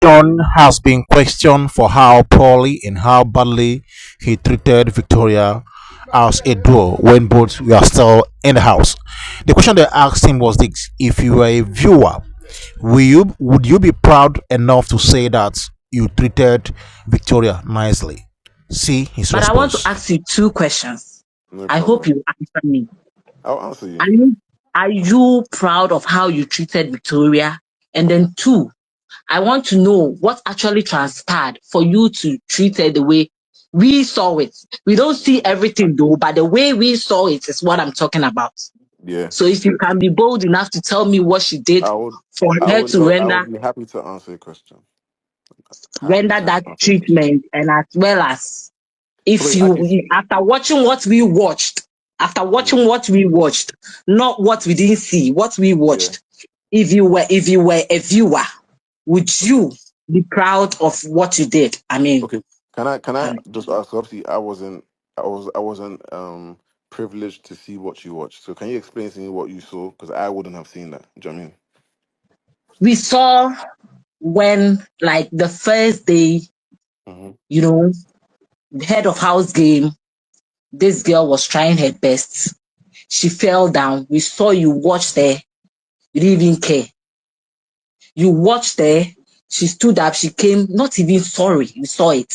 Shaun has been questioned for how poorly and how badly he treated Victoria as a duo when both were still in the house. The question they asked him was this: if you were a viewer, would you be proud enough to say that you treated Victoria nicely? See his But I want to response. ask you two questions. No I hope problem. you answer me. I'll answer you. Are you are you proud of how you treated Victoria? And then two, I want to know what actually transpired for you to treat her the way we saw it. We don't see everything though, but the way we saw it is what I'm talking about. Yeah. So if you can be bold enough to tell me what she did I would for I her would to love I would render be happy to answer your question. Happy render to that answer your question. treatment, and as well as So if wait, Aki, you after watching what we watched, after mm, watching what we watched, not what we didn't see, what we yeah, watched, if you were a viewer, would okay. you be proud of what you did? I mean, Okay. Can I just ask, obviously I wasn't privileged to see what you watched. So can you explain to me what you saw? Because I wouldn't have seen that. Do you know what we saw when like the first day, I mean? you know, the head of house game, this girl was trying her best. She fell down. We saw you watched her. You didn't even care. You watched her. She stood up. She came, not even sorry. You saw it.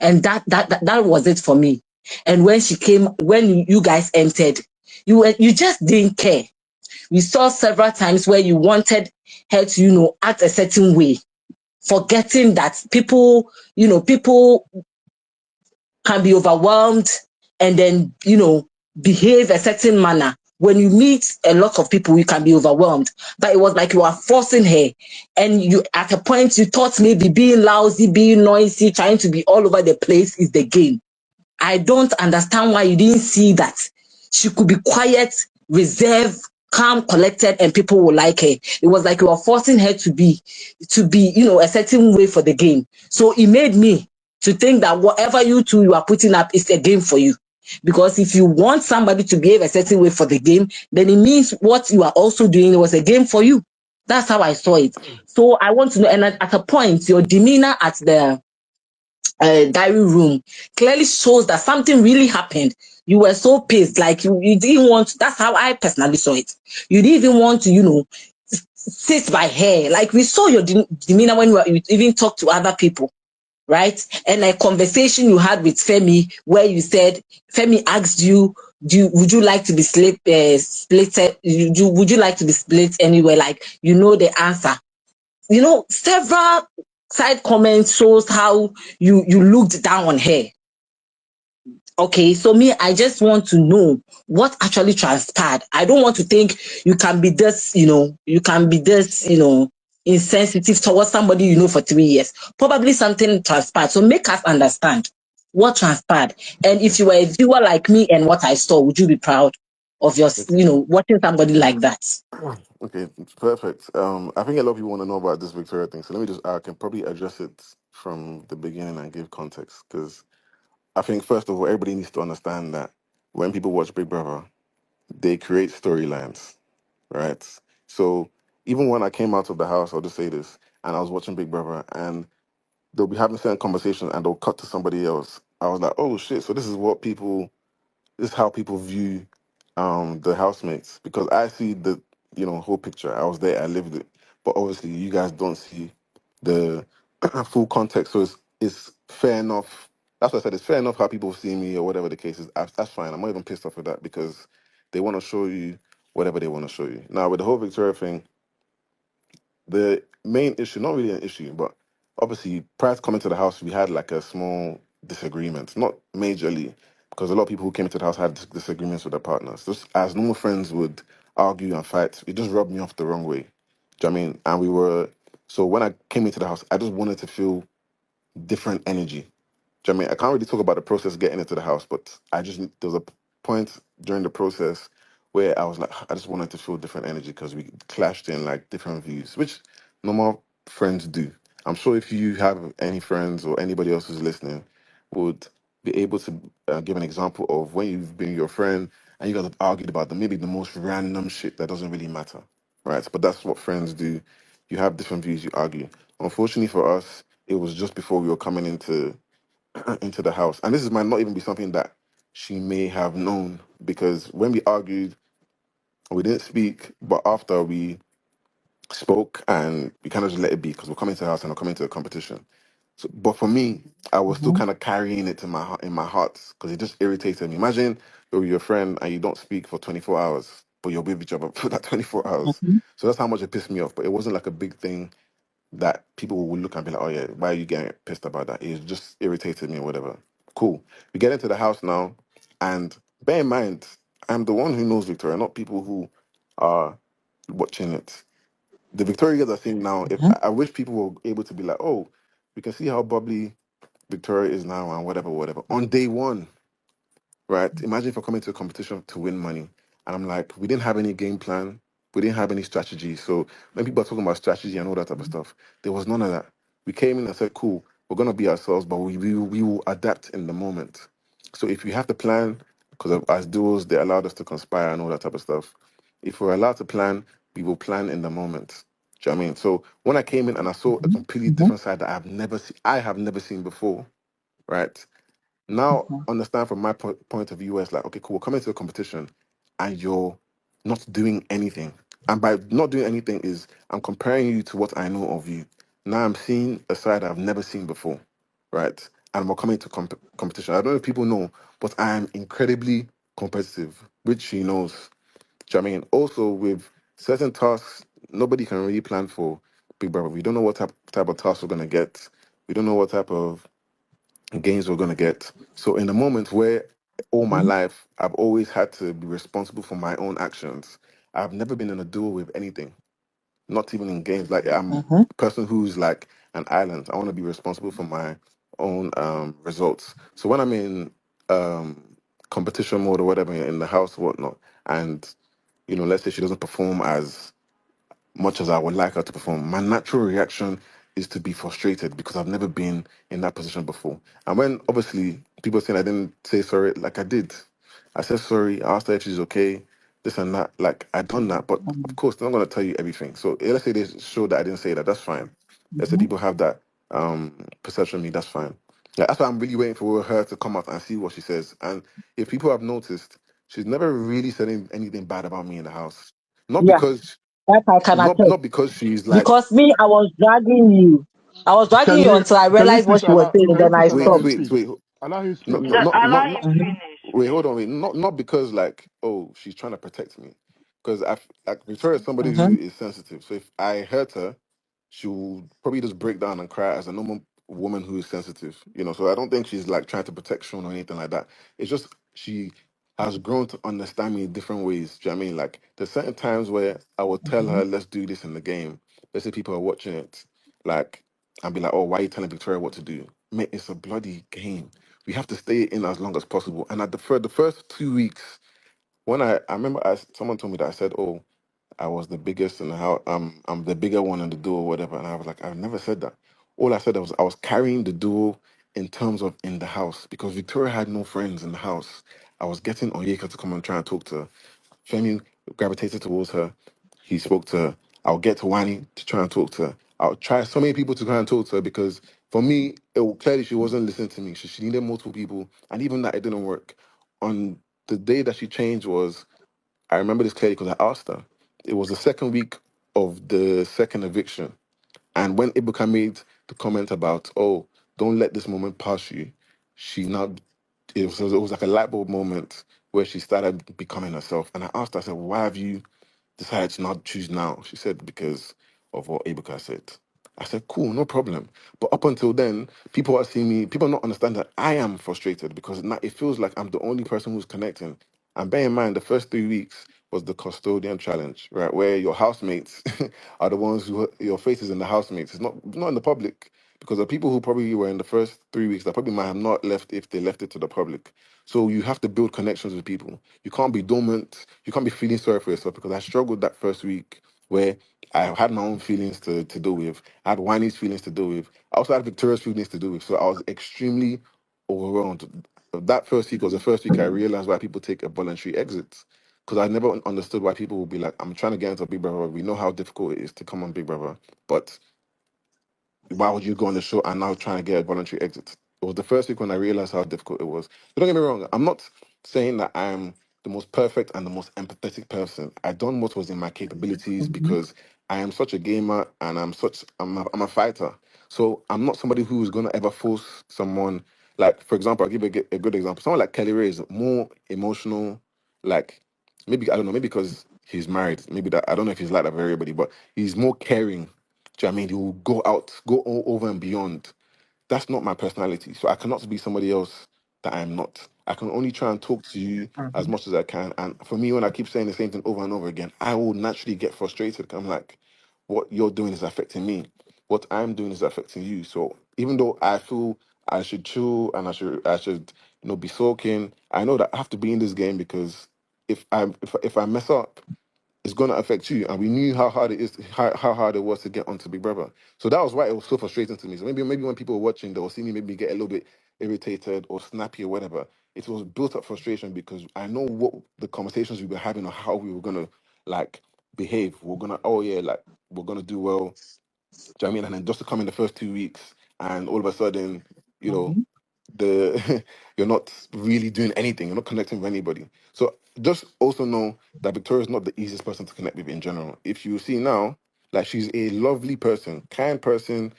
And that was it for me. And when she came, when you guys entered, you just didn't care. We saw several times where you wanted her to, act a certain way, forgetting that people can be overwhelmed and then, behave a certain manner. When you meet a lot of people, you can be overwhelmed. But it was like you are forcing her. And you, at a point, you thought maybe being lousy, being noisy, trying to be all over the place is the game. I don't understand why you didn't see that. She could be quiet, reserved, calm, collected, and people will like her. It was like you were forcing her to be, a certain way for the game. So it made me to think that whatever you are putting up is a game for you. Because if you want somebody to behave a certain way for the game, then it means what you are also doing was a game for you. That's how I saw it. So I want to know, and at a point, your demeanor at the diary room clearly shows that something really happened. You were so pissed, like you didn't want. That's how I personally saw it. You didn't even want to, sit by her. Like we saw your demeanor when you even talked to other people, right? And a conversation you had with Femi where you said Femi asked you, would you like to be splitted? Would you like to be split? And you were like, the answer. Several side comments shows how you looked down on her. Okay, so me, I just want to know what actually transpired. I don't want to think you can be this insensitive towards somebody for 3 years. Probably something transpired. So make us understand what transpired. And if you were a viewer like me and what I saw, would you be proud of Okay. watching somebody like that? Okay, it's perfect. I think a lot of people want to know about this Victoria thing. So let me just I can probably address it from the beginning and give context. Because I think first of all, everybody needs to understand that when people watch Big Brother, they create storylines, right? So even when I came out of the house, I'll just say this, and I was watching Big Brother, and they'll be having certain conversations, and they'll cut to somebody else. I was like, oh shit! So this is how people view the housemates, because I see the whole picture. I was there, I lived it, but obviously you guys don't see the full context. So it's fair enough. That's what I said. It's fair enough how people see me or whatever the case is. That's fine. I'm not even pissed off with that because they want to show you whatever they want to show you. Now with the whole Victoria thing, the main issue, not really an issue, but obviously prior to coming to the house, we had like a small disagreement, not majorly, because a lot of people who came into the house had disagreements with their partners. Just as normal friends would argue and fight, it just rubbed me off the wrong way. Do you know what I mean? And so when I came into the house, I just wanted to feel different energy. Do you know what I mean? I can't really talk about the process getting into the house, but there was a point during the process where I was like, I just wanted to feel different energy because we clashed in like different views, which normal friends do. I'm sure if you have any friends or anybody else who's listening would be able to give an example of when you've been with your friend and you guys have argued about maybe the most random shit that doesn't really matter, right? But that's what friends do. You have different views, you argue. Unfortunately for us, it was just before we were coming into into the house. And this is might not even be something that she may have known, because when we argued, we didn't speak, but after we spoke and we kind of just let it be because we're coming to the house and we're coming to a competition. So, but for me, I was still Mhm. kind of carrying it to in my heart because it just irritated me. Imagine you're with your friend and you don't speak for 24 hours, but you're with each other for that 24 hours. Mhm. So that's how much it pissed me off. But it wasn't like a big thing that people would look and be like, "Oh yeah, why are you getting pissed about that?" It just irritated me or whatever. Cool. We get into the house now, and bear in mind, I'm the one who knows Victoria, not people who are watching it. The Victoria girls are saying now, if Mhm. I wish people were able to be like, oh, we can see how bubbly Victoria is now and whatever, whatever. On day one, right? Imagine if I'm coming to a competition to win money. And I'm like, we didn't have any game plan. We didn't have any strategy. So when people are talking about strategy and all that type of stuff, there was none of that. We came in and said, cool, we're going to be ourselves, but we will adapt in the moment. So if you have to plan, because as duos, they allowed us to conspire and all that type of stuff. If we're allowed to plan, we will plan in the moment. Do you know what I mean? So when I came in and I saw a completely Mhm. different side that I have never seen before, right? Now understand from my point of view where it's like, okay, cool, we're coming to a competition and you're not doing anything. And by not doing anything is I'm comparing you to what I know of you. Now I'm seeing a side I've never seen before, right? And we're coming to competition. I don't know if people know, but I am incredibly competitive, which she knows. Do you know what I mean? Also, with certain tasks, nobody can really plan for Big Brother. We don't know what type of tasks we're going to get. We don't know what type of gains we're going to get. So in the moment where all my Mhm. life I've always had to be responsible for my own actions, I've never been in a duel with anything, not even in games. Like I'm Mhm. a person who's like an island. I want to be responsible for my own results. So when I'm in um, competition mode or whatever in the house or whatnot, and let's say she doesn't perform as much as I would like her to perform, my natural reaction is to be frustrated because I've never been in that position before. And when obviously people saying I didn't say sorry, like I did, I said sorry, I asked her if she's okay, this and that. Like I done that, but of Mhm. course they're not gonna tell you everything. So let's say they show that I didn't say that, that's fine. Let's say Mhm. people have that perception of me, that's fine. Yeah, that's why I'm really waiting for her to come out and see what she says. And if people have noticed, she's never really said anything bad about me in the house. Not Yeah, because that I can not attest. not because she's like, Because me, I was dragging you. I was dragging you until I Can you realized please what you were allow saying, and then I wait, him stopped. wait, speak? wait, Allow him not speak, not please. not Allow not, him not Mhm. finish, wait, hold please. on, wait, not because like, oh, she's trying to protect me, because I like Victoria is somebody who Mhm. is sensitive. So if I hurt her, she'll probably just break down and cry as a normal woman who is sensitive. So I don't think she's like trying to protect Sean or anything like that. It's just she has grown to understand me in different ways. Do you know what I mean? Like there's certain times where I will tell her, Mhm. let's do this in the game. Let's say people are watching it, like, and be like, oh, why are you telling Victoria what to do? Mate, it's a bloody game. We have to stay in as long as possible. And for the first 2 weeks, when I remember someone told me that I said, oh, I was the biggest in the house. I'm the bigger one in the duo, or whatever. And I was like, I've never said that. All I said was I was carrying the duo in terms of in the house because Victoria had no friends in the house. I was getting Onyeka to come and try and talk to her. Femi gravitated towards her. He spoke to her. I'll get to Wani to try and talk to her. I'll try so many people to try and talk to her because for me, clearly she wasn't listening to me. She needed multiple people, and even that it didn't work. On the day that she changed was I remember this clearly because I asked her. It was the second week of the second eviction. And when Ibuka made the comment about, oh, don't let this moment pass you, she now, it was like a light bulb moment where she started becoming herself. And I asked her, I said, why have you decided to not choose now? She said, because of what Ibuka said. I said, cool, no problem. But up until then, people are seeing me, people not understand that I am frustrated because now it feels like I'm the only person who's connecting. And bear in mind, the first 3 weeks was the custodian challenge, right? Where your housemates are the ones who your face is in the housemates. It's not in the public because the people who probably were in the first 3 weeks that probably might have not left if they left it to the public. So you have to build connections with people. You can't be dormant. You can't be feeling sorry for yourself because I struggled that first week where I had my own feelings to deal with. I had Winey's feelings to deal with. I also had Victoria's feelings to deal with. So I was extremely overwhelmed. That first week was the first week I realized why people take a voluntary exit because I never understood why people would be like, I'm trying to get into Big Brother. We know how difficult it is to come on Big Brother, but why would you go on the show and now trying to get a voluntary exit? It was the first week when I realized how difficult it was. But don't get me wrong, I'm not saying that I'm the most perfect and the most empathetic person. I done what was in my capabilities Mm-hmm. because I am such a gamer and I'm a fighter. So I'm not somebody who's gonna ever force someone. Like for example, I'll give a good example. Someone like Kelly Ray is more emotional. Like maybe I don't know, maybe because he's married. Maybe that I don't know if he's like that for everybody, but he's more caring. Do you know what I mean? He will go out, go all over and beyond. That's not my personality. So I cannot be somebody else that I am not. I can only try and talk to you as much as I can. And for me, when I keep saying the same thing over and over again, I will naturally get frustrated. I'm like, what you're doing is affecting me. What I'm doing is affecting you. So even though I feel I should chill and I should be sulking, I know that I have to be in this game because if I mess up, it's going to affect you. And we knew how hard it is, how hard it was to get onto Big Brother. So that was why it was so frustrating to me. So maybe when people were watching, they will see me maybe get a little bit irritated or snappy or whatever. It was built up frustration because I know what the conversations we were having or how we were going to like behave. We're going to, oh yeah, like we're going to do well. Do you know what I mean? And then just to come in the first 2 weeks and all of a sudden, you know, Mm-hmm. the you're not really doing anything, you're not connecting with anybody. So just also know that Victoria's not the easiest person to connect with in general. If you see now, like she's a lovely person, kind person,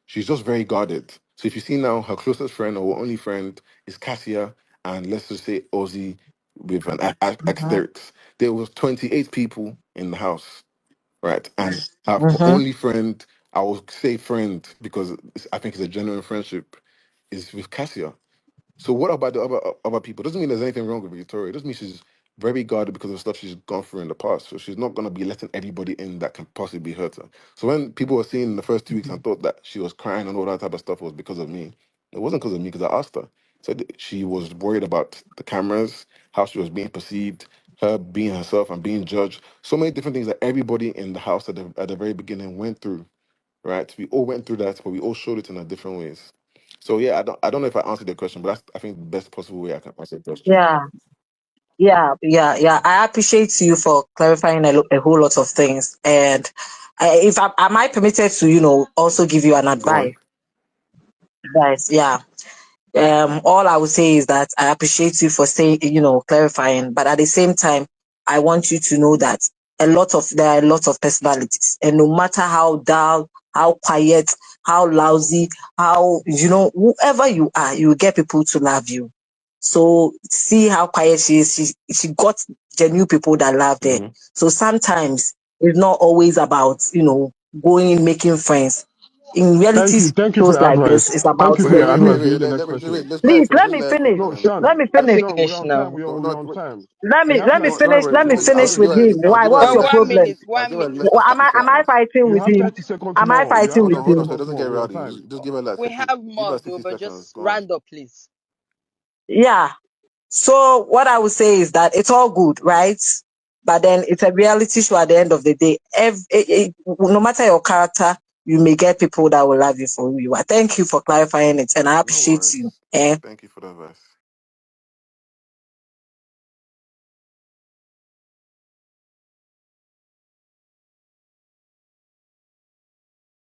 she's just very guarded. So if you see now her closest friend or her only friend is Cassia and let's just say Ozzy with an aesthetics. There was 28 people in the house, right? And her Mm-hmm. only friend, I will say friend because I think it's a genuine friendship, is with Cassia. So what about the other people? Doesn't mean there's anything wrong with Victoria. It just means she's very guarded because of stuff she's gone through in the past. So she's not gonna be letting everybody in that can possibly hurt her. So when people were seeing in the first 2 weeks and thought that she was crying and all that type of stuff was because of me, it wasn't because of me because I asked her. Said that she was worried about the cameras, how she was being perceived, her being herself and being judged. So many different things that everybody in the house at the very beginning went through. Right? We all went through that, but we all showed it in a different ways. So yeah, I don't know if I answered the question, but that's I think the best possible way I can answer the question. Yeah. Yeah. I appreciate you for clarifying a whole lot of things. And if am I permitted to, also give you an Go on. advice? Advice, yeah. All I would say is that I appreciate you for saying, clarifying, but at the same time, I want you to know that there are a lot of personalities, and no matter how dull, how quiet, how lousy, how, whoever you are, you will get people to love you. So see how quiet she is. She got genuine people that love her. Hmm. So sometimes it's not always about, going, making friends. In reality Thank you for shows your like this, advice. it's Thank about you Wait, for wait, your wait, genuine. wait, advice. Read wait. the next question. Let's let her Please let finish. me Let her finish. finish. No, No, no, Sean, Let me Let me finish. Sean, we're finish on time. now. We're no. on time. Let You me have to finish. elaborate. Let me No, I'll finish give with her. him. elaborate. I'll Why? give her What's less Well, your than. one problem? minute, I'll one give her minute. less than thirty Am I seconds. fighting You with have him? 30 seconds Am I more. You fighting have Hold with on, 30 hold on. him? So it seconds doesn't get more. We're on rowdy. time. Just give her like We have give her more though, 60 but seconds. just Go on. round up, please. Yeah. So what I would say is that it's all good, right? But then it's a reality show at the end of the day. No matter your character, you may get people that will love you for who you are. Thank you for clarifying it, and I No appreciate you. worries. Eh? Thank you for the advice.